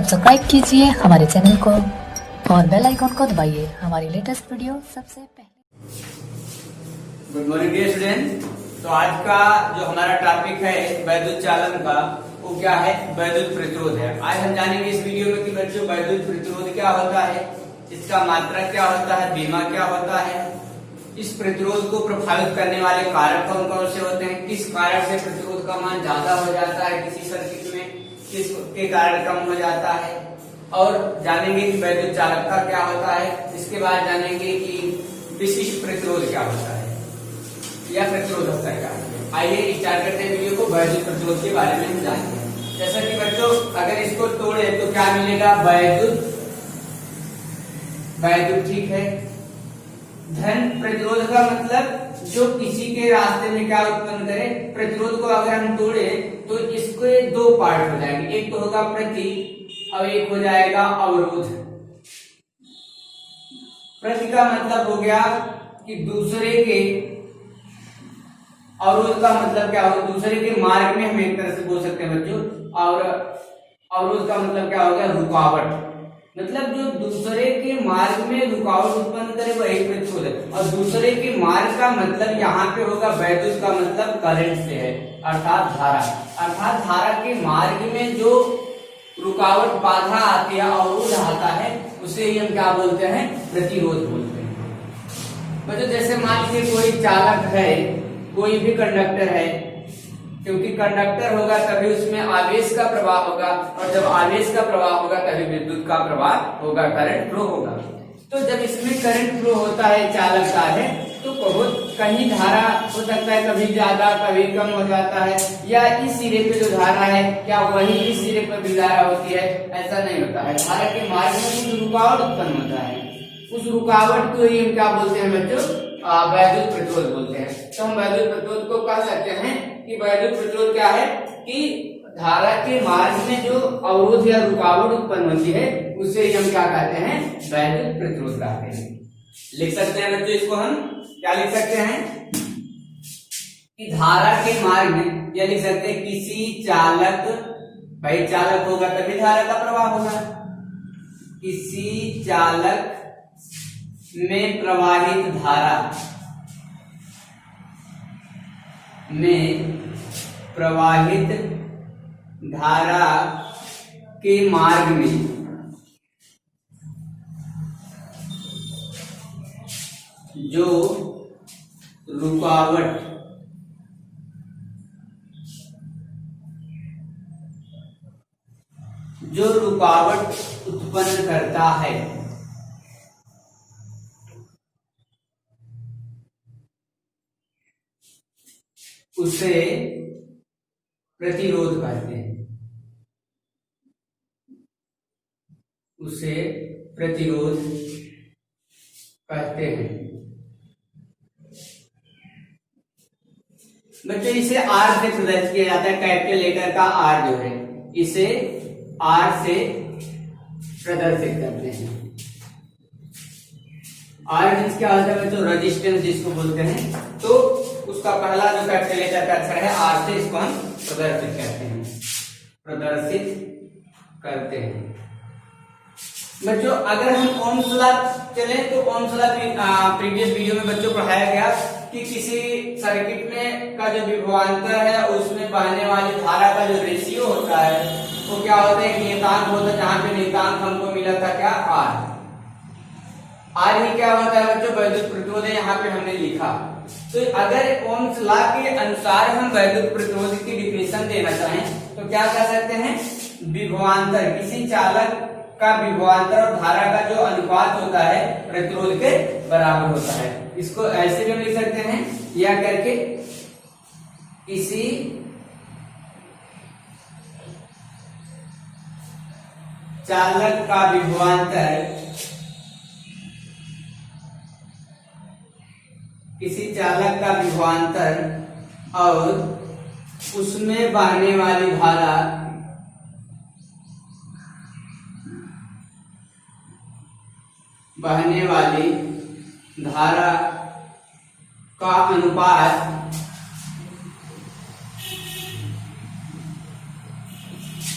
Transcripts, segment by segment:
Subscribe कीजिए हमारे channel को और बेल आइकॉन को दबाइए हमारी लेटेस्ट वीडियो सबसे पहले। Good morning dear student. तो आज का जो हमारा टॉपिक है वैद्युत चालन का, वो क्या है? वैद्युत प्रतिरोध है। आज हम जानेंगे इस वीडियो में कि बच्चों वैद्युत प्रतिरोध क्या होता है, इसका मात्रक क्या होता है, बीमा क्या होता है, इस प्रतिरोध को प्रभावित करने वाले कारक कौन कौन से होते हैं, किस कारक से प्रतिरोध का मान ज्यादा हो जाता है किसी सर्किट में, किसके कारण कम हो जाता है, और जानेंगे कि वैद्युत चालकता क्या होता है। इसके बाद जानेंगे कि विशिष्ट प्रतिरोध क्या होता है या प्रतिरोधकता क्या है। आइए स्टार्ट करते हैं वीडियो को। वैद्युत प्रतिरोध के बारे में हम जानेंगे। जैसा कि बच्चों अगर इसको तोड़े तो क्या मिलेगा? वैद्युत ठीक है। धन प्रतिरोध का मतलब जो किसी के रास्ते में क्या उत्पन्न करे। प्रतिरोध को अगर हम तोड़े तो इसके दो पार्ट हो जाएंगे, एक तो होगा प्रति और एक हो जाएगा अवरोध। प्रति का मतलब हो गया कि दूसरे के, अवरोध का मतलब क्या होगा? दूसरे के मार्ग में हम एक तरह से बोल सकते हैं बच्चों। और अवरोध का मतलब क्या हो गया? रुकावट। मतलब जो दूसरे के मार्ग में रुकावट उत्पन्न करे वही प्रतिरोध है। और दूसरे के मार्ग का मतलब यहाँ पे होगा वैद्युत का मतलब करंट से है, अर्थात धारा। अर्थात धारा के मार्ग में जो रुकावट, बाधा आती है, अवरोध आता है, उसे ही हम क्या बोलते हैं? प्रतिरोध बोलते हैं। मतलब जैसे मान लीजिए कोई चालक है, कोई भी कंडक्टर है, क्योंकि कंडक्टर होगा तभी उसमें आवेश का प्रवाह होगा, और जब आवेश का प्रवाह होगा तभी विद्युत का प्रवाह होगा, करंट फ्लो होगा। तो जब इसमें करंट फ्लो होता है, चालकता है, तो बहुत कहीं धारा हो सकता है, कभी ज्यादा कभी कम हो जाता है, या इस सिरे पे जो धारा है क्या वही इस सिरे पर भी धारा होती है? ऐसा नहीं होता है। धारा के मार्ग में कुछ रुकावट उत्पन्न होता है, उस रुकावट को ही हम क्या बोलते हैं बच्चों? वैद्युत प्रतिरोध बोलते हैं। तो हम वैद्युत प्रतिरोध को कह सकते हैं कि वैद्युत प्रतिरोध क्या है कि धारा के मार्ग में जो अवरोध या रुकावट उत्पन्न होती है उसे हम क्या कहते हैं? वैद्युत प्रतिरोध कहते हैं। लिख सकते हैं बच्चों इसको हम क्या लिख सकते हैं कि धारा के मार्ग में, या लिख सकते हैं किसी चालक, भाई चालक होगा तभी धारा का प्रवाह होगा, किसी चालक में प्रवाहित धारा के मार्ग में जो रुकावट उत्पन्न करता है उसे प्रतिरोध कहते हैं। बच्चों इसे आर से प्रदर्शित किया जाता है। कैलकुलेटर का आर जो है, इसे आर से प्रदर्शित करते हैं। आर मींस क्या होता है बच्चों? रेजिस्टेंस जिसको बोलते हैं। तो उसका पहला जो कैलकुलेटर का अक्षर है आर से, इसको हम प्रदर्शित करते हैं। बच्चों अगर हम ओम्स लॉ चले तो ओम्स लॉ प्रीवियस वीडियो में बच्चों पढ़ाया गया कि किसी सर्किट में का जो विभवांतर है उसमें बहने वाली धारा का जो रेशियो होता है वो क्या होता है? एक नियतांक होता है, जहां पे नियतांक हमको मिला था क्या? आर। आर ही क्या होता है बच्चों? वैद्युत प्रतिरोध है, यहाँ पे हमने लिखा। तो अगर ओम्स लॉ के अनुसार हम वैद्युत प्रतिरोध की डिफिनेशन देना चाहें तो क्या कह सकते हैं? विभवांतर, किसी चालक का विभवांतर और धारा का जो अनुपात होता है प्रतिरोध के बराबर होता है। इसको ऐसे भी हम लिख सकते हैं, या करके किसी चालक का विभवांतर और उसमें बहने वाली धारा का अनुपात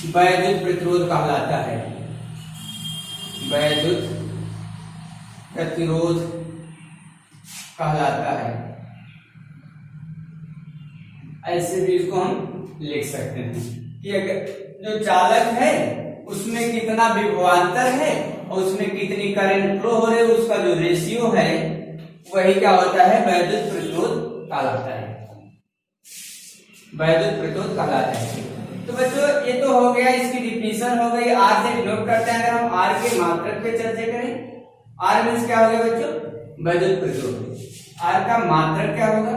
वैद्युत प्रतिरोध कहलाता है। वैद्युत प्रतिरोध कहलाता है। ऐसे भी इसको हम लिख सकते हैं कि अगर जो चालक है उसमें कितना विभवांतर है और उसमें कितनी करंट फ्लो हो रही है, उसका जो रेशियो है वही क्या होता है, वैद्युत प्रतिरोध कहलाता है। वैद्युत प्रतिरोध कहलाता है। तो बच्चों ये तो हो गया, इसकी डिफिनीशन हो गई। आर से डिनोट करते हैं। अगर हम आर के मात्रक पे चर्चा करें, आर मीन्स क्या हो गया बच्चों, वैद्युत प्रतिरोध। आर का मात्रक क्या होगा,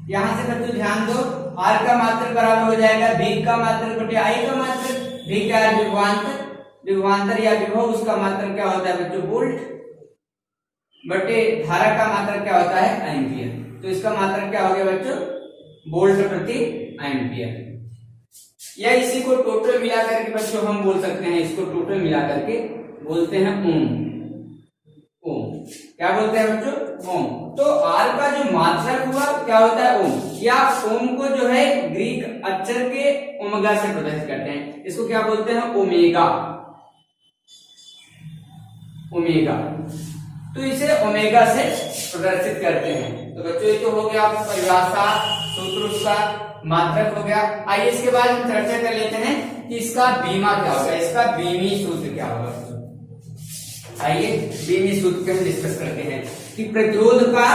यहां से बच्चों ध्यान दो, आर का मात्रक बराबर हो जाएगा V का मात्रक बटे I का मात्रक। V क्या है, विभवांतर, विभवांतर या विभव, उसका मात्रक क्या होता है बच्चों, वोल्ट, बटे धारा का मात्रक क्या होता है, एम्पियर। तो इसका मात्रक क्या हो गया बच्चों, वोल्ट प्रति एम्पियर। या इसी को टोटल मिला करके बच्चों हम बोल सकते हैं, इसको टोटल मिला करके बोलते हैं ओम। ओम क्या बोलते हैं बच्चों, ओम। तो आर का जो मात्रक हुआ क्या होता है, ओम। या ओम को जो है ग्रीक अक्षर के ओमेगा से प्रदर्शित करते हैं, इसको क्या बोलते हैं, ओमेगा। ओमेगा, तो इसे ओमेगा से प्रदर्शित करते हैं। तो बच्चों ये तो हो गया परिभाषा, सूत्र, उसका मात्रक हो गया। आइए इसके बाद हम चर्चा कर लेते हैं कि इसका बीमा क्या होगा, इसका बीमी सूत्र क्या होगा। आइए बीमी सूत्र पे हम डिस्कस करते हैं कि प्रतिरोध का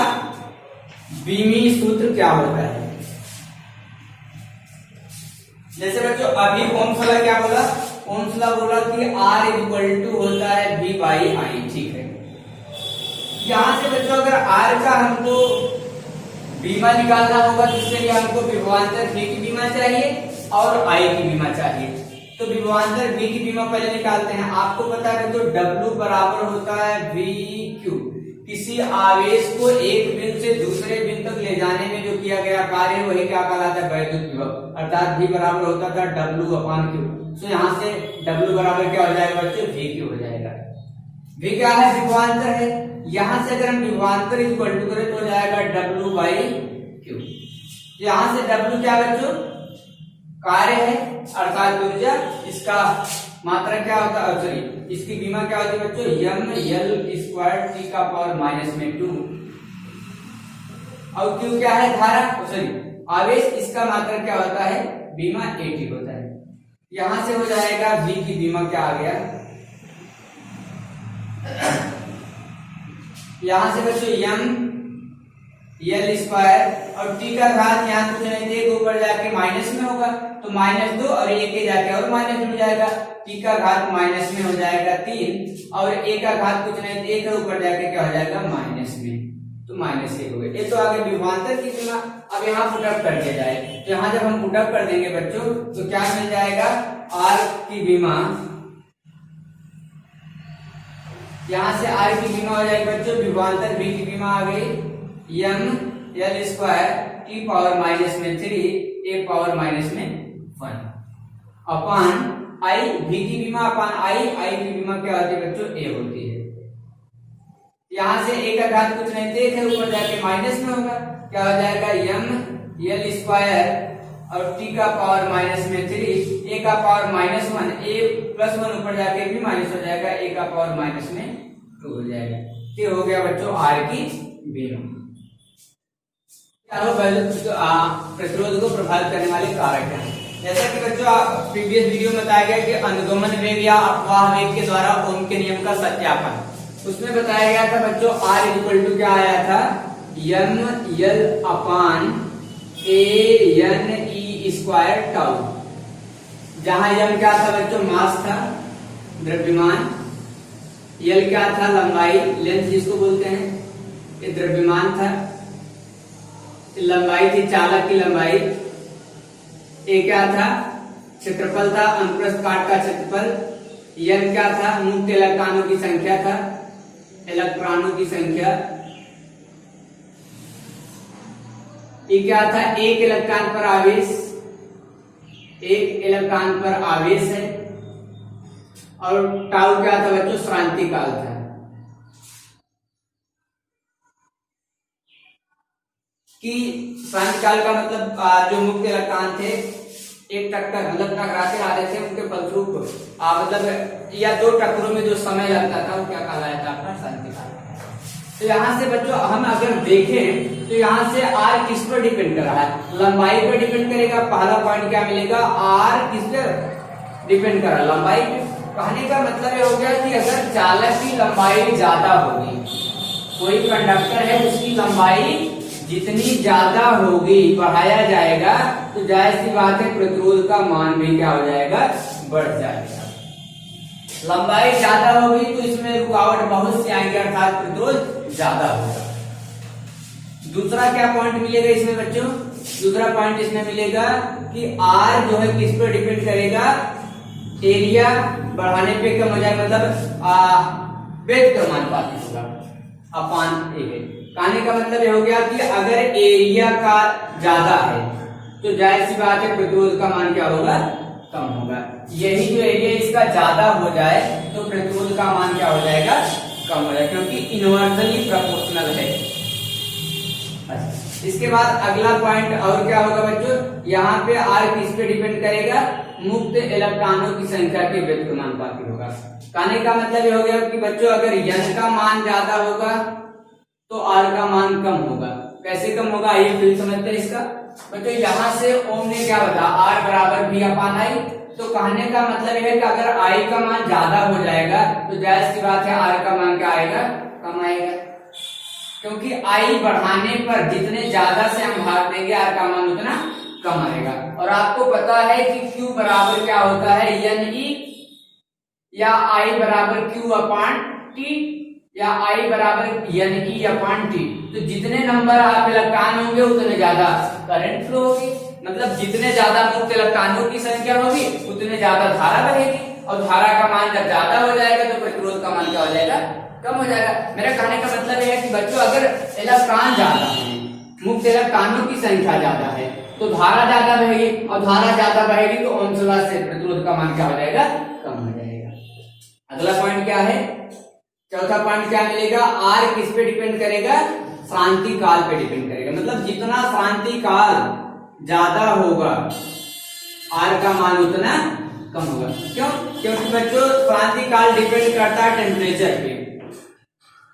बीमी सूत्र क्या होता है। जैसे बच्चों अभी ओम्स लॉ क्या बोला, ओम्स लॉ बोला कि R इक्वल टू होता है V बाई I, ठीक है। यहां से बच्चों अगर R का हमको बीमा निकालना होगा तो इसके लिए हमको विभवांतर V की बीमा चाहिए और I की बीमा चाहिए। तो विभवांतर V की बीमा पहले निकालते हैं। आपको पता है तो W बराबर होता है VQ। किसी आवेश को एक बिंदु से दूसरे बिंदु तक ले जाने में जो किया गया कार्य वही क्या कहलाता है, वैद्युत विभव, अर्थात V बराबर होता था W अपॉन Q। तो यहाँ से W बराबर क्या हो जाएगा बच्चों, VQ हो जाएगा। V क्या है, विभवांतर है। यहां से अगर हम विभवांतर इक्वल टू करें तो हो जाएगा W बाई Q। यहां से W क्या बच्चों, कार्य है अर्थात ऊर्जा। इसका मात्रा क्या होता है, सॉरी इसकी बीमा क्या होती है बच्चों, mL² T का पावर माइनस में 2। और Q क्या है, धारा, सॉरी आवेश। इसका मात्रा क्या होता है, बीमा 80 होता है। यहां से हो जाएगा V की बीमा क्या आ गया, यहां से बच्चों mL² और T का घात यहाँ कुछ नहीं थे, ऊपर जाके माइनस में होगा तो -2 और एक के जाके और माइनस में जाएगा, T का घात माइनस में हो जाएगा 3 और A का घात कुछ नहीं, एक ऊपर जाके क्या हो जाएगा माइनस में, तो -1 हो गया। ये तो आगे विभवांतर की बीमा। अब यहाँ पुटअप कर दिया जाए, तो यहाँ जब हम पुटअप कर देंगे बच्चों तो क्या मिल जाएगा, R की बीमा, यहां से R की बीमा हो जाएगी बच्चों, विभवांतर V की बीमा आ गई mL² T पावर माइनस में 3 A पावर माइनस में 1 अपॉन I। V की बीमा अपॉन I की बीमा क्या होती है बच्चों, A होती है। यहां से A का घात कुछ नहीं थे, ऊपर जाके माइनस में होगा, क्या हो जाएगा mL² और T का पावर माइनस में 3 A का पावर -1 A + 1 ऊपर जाके भी माइनस हो जाएगा, A का पावर माइनस में 2 हो जाएगा। ये हो गया बच्चों R की बीमा। प्रतिरोध को प्रभावित करने वाले कारक हैं। जैसा कि बच्चों प्रीवियस वीडियो में बताया गया कि अनुगमन वेग या अपवाह वेग के द्वारा ओम के नियम का सत्यापन, उसमें बताया गया था बच्चों R इक्वल टू क्या आया था, mL अपॉन ANE² टाउ। जहां m क्या था बच्चों, मास था, द्रव्यमान, L क्या था, लंबाई, लेंथ जिसको बोलते हैं, ये द्रव्यमान था, लंबाई थी चालक की लंबाई, ए क्या था, क्षेत्रफल था, अनुप्रस्थ काट का क्षेत्रफल, n क्या था, मुक्त इलेक्ट्रॉनों की संख्या था, इलेक्ट्रॉनों की संख्या, E क्या था, एक इलेक्ट्रॉन पर आवेश, एक इलेक्ट्रॉन पर आवेश है, और टाउ क्या था बच्चों, श्रांति काल था। कि श्रांति काल का मतलब जो मुक्त इलेक्ट्रॉन थे एक टक्कर मतलब टकराते आ रहे थे, उनके फलस्वरूप मतलब या दो टक्करों में जो समय लगता था वो क्या कहलाया था, आपका शांति काल। तो यहाँ से बच्चों हम अगर देखें तो यहाँ से आर किस पर डिपेंड कर रहा है, लंबाई पर डिपेंड करेगा। पहला पॉइंट क्या मिलेगा, आर किस पर डिपेंड कर रहा है, लंबाई पे। कहने का मतलब ये हो गया कि अगर चालक की लंबाई ज्यादा होगी, कोई कंडक्टर है उसकी लंबाई जितनी ज्यादा होगी, बढ़ाया जाएगा, तो जाहिर सी बात है प्रतिरोध का मान भी क्या हो जाएगा, बढ़ जाएगा। लंबाई ज्यादा होगी तो इसमें रुकावट बहुत सी आएंगे, अर्थात प्रतिरोध ज्यादा होगा। दूसरा क्या पॉइंट मिलेगा इसमें बच्चों, दूसरा पॉइंट इसमें मिलेगा कि आर जो है किस पर डिपेंड करेगा, एरिया बढ़ाने पे कम हो जाएगा, मतलब वेग का समानुपाती होगा अपान ए। कहने का मतलब ये हो गया कि अगर एरिया का ज्यादा है तो जाहिर सी बात है प्रतिरोध का मान क्या होगा, कम होगा। यही जो एरिया इसका ज्यादा हो जाए तो प्रतिरोध का मान क्या हो जाएगा, कम हो जाएगा, क्योंकि इनवर्सली प्रोपोर्शनल है। इसके बाद अगला पॉइंट और क्या होगा बच्चों, यहाँ पे आर किस पे डिपेंड करेगा, मुक्त इलेक्ट्रॉनों की संख्या के व्युत्क्रमानुपाती होगा। कहने का मतलब ये हो गया कि बच्चों अगर n का मान ज्यादा होगा तो r का मान कम होगा। कैसे कम होगा, आइए फिर समझते हैं इसका। बच्चों यहाँ से ओम ने क्या बताया, r बराबर v अपान आई। तो कहने का मतलब यह है कि अगर i का मान ज्यादा हो जाएगा तो जाहिर सी बात है r का मान क्या आएगा, कम आएगा, क्योंकि i बढ़ाने पर जितने ज्यादा से हम भाग देंगे r का मान उतना कम आएगा। और आपको पता है कि q बराबर क्या होता है, NE या I बराबर Q अपान T या I बराबर NE अपान T। तो जितने नंबर आप इलेक्ट्रॉन होंगे उतने ज्यादा करंट फ्लो होगी, मतलब जितने ज्यादा मुक्त इलेक्ट्रॉनों की संख्या होगी उतने ज्यादा धारा बहेगी, और धारा का मान जब ज्यादा हो जाएगा तो प्रतिरोध का मान क्या हो जाएगा, कम हो जाएगा। मेरा कहने का मतलब यह है कि बच्चों अगर इलेक्ट्रॉन ज्यादा है, मुक्त इलेक्ट्रॉनों की संख्या ज्यादा है तो धारा ज्यादा बहेगी, और धारा ज्यादा बहेगी तो ओम्स लॉ से प्रतिरोध का मान क्या हो जाएगा, कम हो जाएगा। अगला पॉइंट क्या है, चौथा पॉइंट क्या मिलेगा, आर किस पे डिपेंड करेगा, शांति काल पे डिपेंड करेगा। मतलब जितना शांति काल ज्यादा होगा आर का मान उतना कम होगा। क्यों, क्योंकि बच्चों शांति काल डिपेंड करता है टेम्परेचर पे।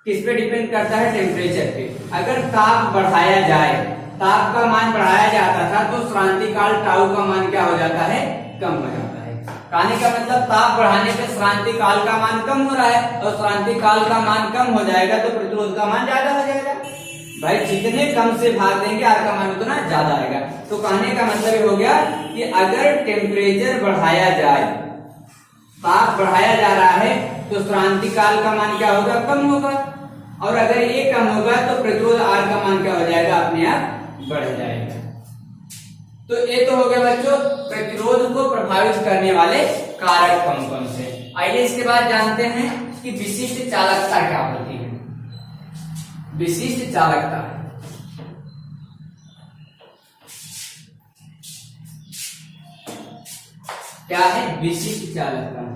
किस पे डिपेंड करता है, टेम्परेचर पे। अगर ताप बढ़ाया जाए, ताप का मान बढ़ाया जाता था तो क्रांति काल टाउ का मान क्या हो जाता है, कम हो जाता है। कहने का मतलब ताप बढ़ाने पे क्रांति काल का मान कम हो रहा है, और क्रांति काल का मान कम हो जाएगा तो प्रतिरोध का मान ज्यादा हो जाएगा। भाई जितने कम से भाग देंगे आर का मान उतना ज्यादा आएगा। तो कहने का मतलब हो गया कि अगर टेम्परेचर बढ़ाया जाए, ताप बढ़ाया जा रहा है तो क्रांति काल का मान क्या होगा, कम होगा, और अगर ये कम होगा तो प्रतिरोध आर का मान क्या हो जाएगा, अपने आप बढ़ जाएगा। तो ये तो हो गया बच्चों प्रतिरोध को प्रभावित करने वाले कारक कौन कौन से। आइए इसके बाद जानते हैं कि विशिष्ट चालकता क्या होती है। विशिष्ट चालकता क्या है, विशिष्ट चालकता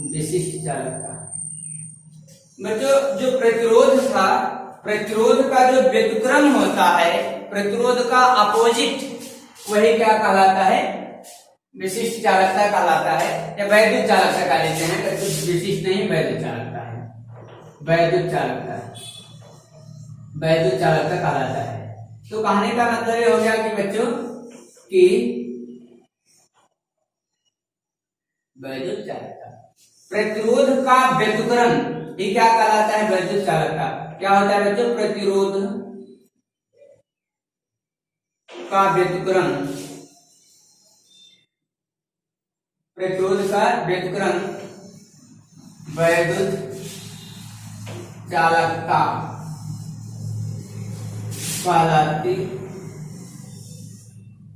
विशिष्ट चालकता बच्चों जो प्रतिरोध था, प्रतिरोध का जो व्युत्क्रम होता है, प्रतिरोध का अपोजिट, वही क्या कहलाता है, विशिष्ट चालकता कहलाता है, या वैद्युत चालकता कह लेते हैं। विशिष्ट नहीं, वैद्युत चालकता है, वैद्युत चालकता, वैद्युत चालकता कहलाता है। तो कहने का मतलब ये हो गया कि बच्चों कि वैद्युत चालकता, प्रतिरोध का व्युत्क्रम, ये क्या कहलाता है, वैद्युत चालकता। क्या होता है बच्चों, प्रतिरोध का व्युत्क्रम, प्रतिरोध का व्युत्क्रम वैद्युत चालकता कहलाती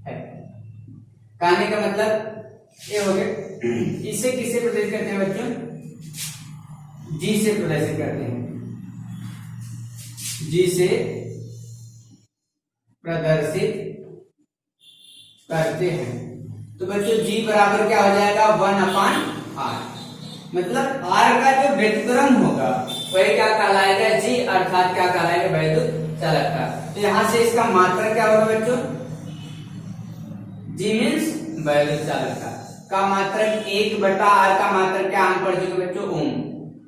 है। कहने का मतलब ये हो गया। इसे किससे प्रदर्शित करते हैं बच्चों, जी से प्रदर्शित करते हैं, जी से प्रदर्शित करते हैं। तो बच्चों जी बराबर क्या हो जाएगा, 1/r। मतलब r का जो व्युत्क्रम होगा वही क्या कहलाएगा जी, अर्थात क्या कहलाएगा वैद्युत चालकता। तो यहाँ से इसका मात्रक क्या होगा बच्चों, जी मीन्स वैद्युत चालकता का मात्रक 1/r का मात्रक क्या हम पढ़ चुके बच्चों, ओम।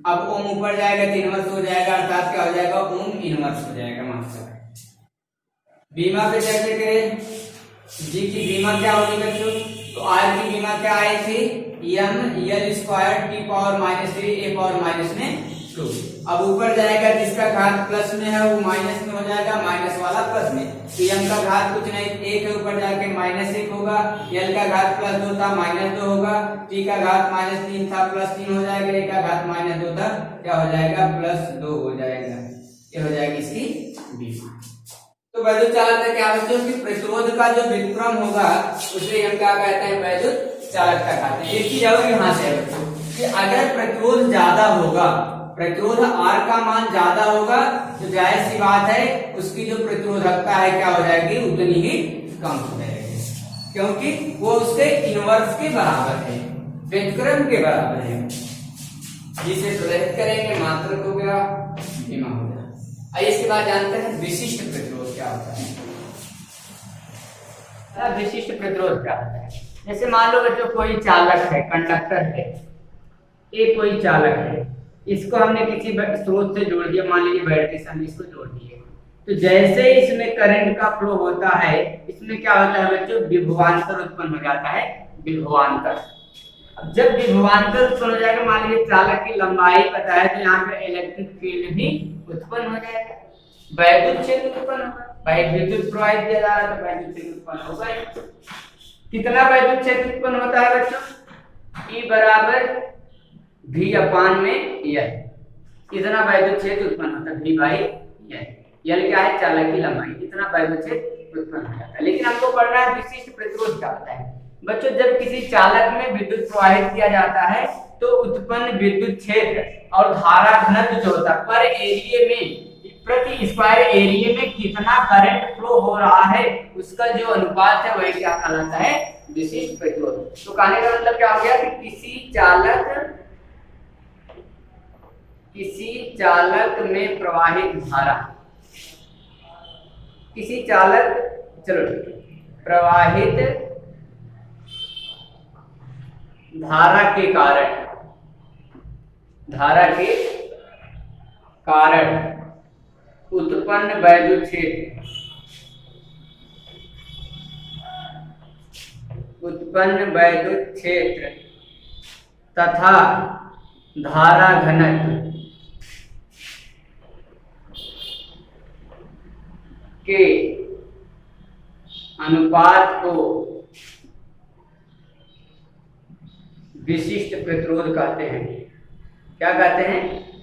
अब ओम ऊपर जाएगा तो इनवर्स हो जाएगा, अर्थात क्या हो जाएगा, ओम इनवर्स हो जाएगा मात्रक। बीमा पे चर्चा करें, जी की बीमा क्या होगी बच्चों, तो आर की बीमा क्या आई थी, M L square T power -3 A power -2। अब ऊपर जाएगा जिसका घात प्लस में है वो माइनस में हो जाएगा, माइनस वाला प्लस में। तो एम का घात कुछ नहीं, 1 है, ऊपर जाके -1 होगा, एल का घात +2 था -2 होगा, टी का घात -3 था +3 हो जाएगा, ए का घात -2 था क्या हो जाएगा, +2 हो जाएगा। ये हो जाएगी इसकी बीमा। तो वैद्युत चालकता क्या बच्चों की प्रतिरोध का जो व्युत्क्रम होगा उसे हम क्या कहते हैं, वैद्युत चालकता कहते हैं। एक चीज और यहाँ से बच्चों कि अगर प्रतिरोध ज्यादा होगा, प्रतिरोध R का मान ज्यादा होगा तो जाहिर सी बात है उसकी जो प्रतिरोधकता है क्या हो जाएगी, उतनी ही कम हो जाएगी, क्योंकि वो उसके इनवर्स के बराबर है, व्युत्क्रम के बराबर है। जिसे प्रदर्शित करेंगे मात्रक हो गया, बीमा हो गया। आइए इसके बाद जानते हैं विशिष्ट प्रतिरोध क्या होता है। विशिष्ट प्रतिरोध क्या होता है, जैसे मान लो बच्चों कोई चालक है, कंडक्टर है, ये कोई चालक है, इसको हमने किसी स्रोत से जोड़ दिया, मान लीजिए बैटरी से हमने इसको जोड़ दिए। तो जैसे इसमें करंट का फ्लो होता है, इसमें क्या होता है बच्चों, विभवांतर उत्पन्न हो जाता है, विभवांतर। अब जब विभवांतर उत्पन्न हो जाएगा, मान लीजिए चालक की लंबाई पता है, तो यहाँ पे इलेक्ट्रिक फील्ड भी उत्पन्न हो जाएगा, वैद्युत क्षेत्र उत्पन्न होगा। विद्युत प्रवाहित किया जा रहा है तो वैद्युत क्षेत्र उत्पन्न होगा। कितना वैद्युत क्षेत्र उत्पन्न होता है बच्चों, E बराबर V अपान में L, इतना वैद्युत क्षेत्र उत्पन्न होता है, V बाई L क्या है, चालक की लंबाई, इतना वैद्युत क्षेत्र उत्पन्न हो जाता है। लेकिन हमको पढ़ना है विशिष्ट प्रतिरोध क्या होता है बच्चों। जब किसी चालक में विद्युत प्रवाहित किया जाता है तो उत्पन्न विद्युत क्षेत्र और धारा घनत्व जो होता है पर एरिया में, प्रति स्क्वायर एरिया में कितना करंट फ्लो हो रहा है उसका जो अनुपात है वही क्या कहलाता है, विशिष्ट प्रतिरोध। तो कहने का मतलब क्या हो गया कि किसी चालक में प्रवाहित धारा, किसी चालक, चलो प्रवाहित धारा के कारण उत्पन्न वैद्युत क्षेत्र तथा धारा घनत्व के अनुपात को विशिष्ट प्रतिरोध कहते हैं। क्या कहते हैं,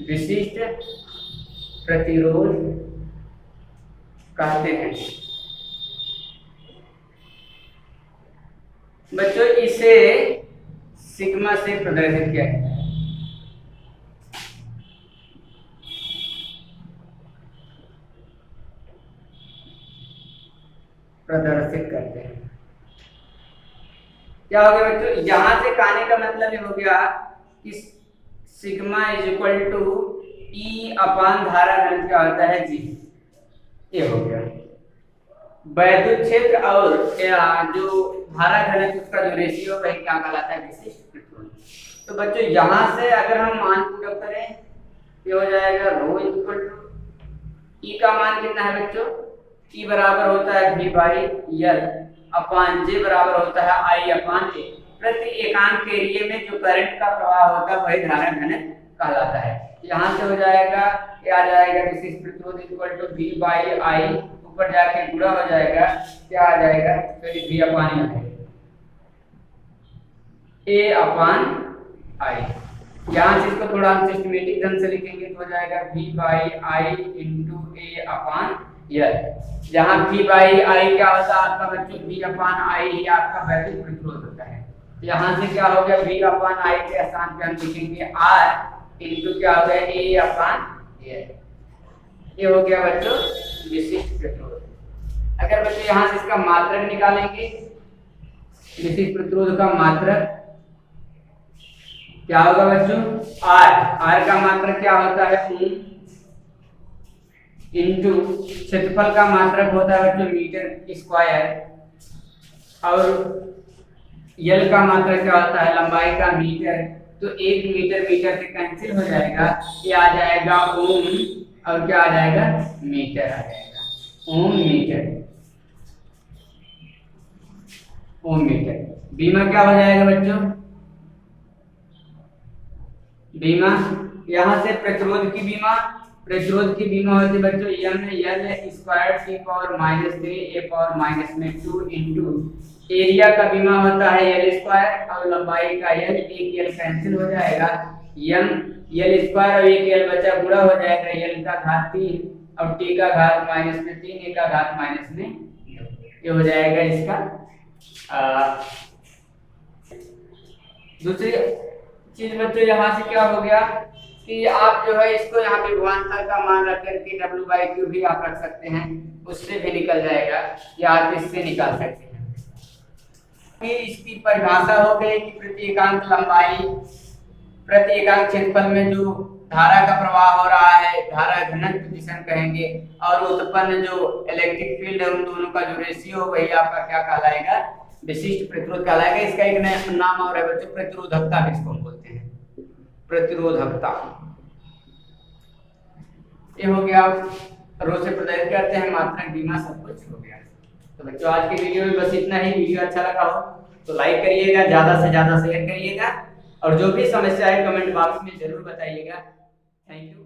विशिष्ट प्रतिरोध कहते हैं बच्चों। इसे सिग्मा से प्रदर्शित किया है, प्रदर्शित करते हैं। क्या हो गया बच्चों, यहां से कहने का मतलब ये हो गया कि सिग्मा इज इक्वल टू ई अपान धारा घनत्व क्या होता है, जी। ये हो गया वैद्युत क्षेत्र और जो धारा घनत्व उसका जो रेशियो वही क्या कहलाता है, विशिष्ट प्रतिरोध। तो बच्चों यहां से अगर हम मान पुट करें ये हो जाएगा रो इक्वल टू ई का मान कितना है बच्चों, ई बराबर होता है V by L upon J बराबर होता है I अपान A। प्रति एकांक एरिया में जो करंट का प्रवाह होता है वही धारा घनत्व कहलाता है। यहाँ से हो जाएगा, ये आ जाएगा विशिष्ट प्रतिरोध equal to V by I, ऊपर जाके गुणा हो जाएगा, क्या आ जाएगा, तो V upon A upon I। यहाँ से इसको थोड़ा हम सिस्टमेटिक ढंग से लिखेंगे तो हो जाएगा V by I into A upon L। जहाँ V बाई I क्या होता है आपका बच्चों, V अपान I ही आपका वैद्युत प्रतिरोध होता है। यहाँ से क्या हो गया, V अपान I के स्थान पे हम लिखेंगे R इंटू क्या हो गया, A अपान L। ये हो गया बच्चों विशिष्ट प्रतिरोध। अगर बच्चों यहाँ से इसका मात्रक निकालेंगे, विशिष्ट प्रतिरोध का मात्रक क्या होगा बच्चों, आर, आर का मात्रक क्या होता है, ओम, इंटू क्षेत्रफल का मात्रक होता है बच्चों मीटर स्क्वायर, और यल का मात्रक क्या होता है, लंबाई का मीटर। तो 1 मीटर मीटर से कैंसिल हो जाएगा, ये आ जाएगा ओम, और क्या आ जाएगा, मीटर आ जाएगा, ओम मीटर, ओम मीटर। बीमा क्या हो जाएगा बच्चों, बीमा यहाँ से प्रतिरोध की बीमा, प्रतिरोध की बीमा होती है बच्चों M L square T power -3 A power -2 into area का बीमा होता है एल स्क्वायर, और लंबाई का एल, एक एल कैंसिल हो जाएगा, एम एल स्क्वायर और एक एल बचा गुणा हो जाएगा, एल का घात 3 और टी का घात -3 ए का घात -2, ये हो जाएगा इसका। दूसरी चीज बच्चों यहाँ से क्या हो गया कि आप जो है इसको यहाँ पे विभवांतर का मान रख करके W/Q भी आप रख सकते हैं, उससे भी निकल जाएगा, या आप इससे निकाल सकते हैं। कि इसकी परिभाषा हो गई कि प्रति एकांक लंबाई प्रति एकांक क्षेत्रफल में जो धारा का प्रवाह हो रहा है, धारा घनत्व जिसे हम कहेंगे, और उत्पन्न जो इलेक्ट्रिक फील्ड है, उन दोनों का जो रेशियो वही आपका क्या कहलाएगा, विशिष्ट प्रतिरोध कहलाएगा। इसका एक नया नाम और है बच्चों प्रतिरोधकता, जिसको हम बोलते हैं प्रतिरोधकता। ये हो गया, रो से प्रदर्शित करते हैं, मात्रक, बीमा, सब कुछ हो गया। तो बच्चों आज की वीडियो में बस इतना ही। वीडियो अच्छा लगा हो तो लाइक करिएगा, ज्यादा से ज्यादा शेयर करिएगा, और जो भी समस्या है कमेंट बॉक्स में जरूर बताइएगा। Thank you.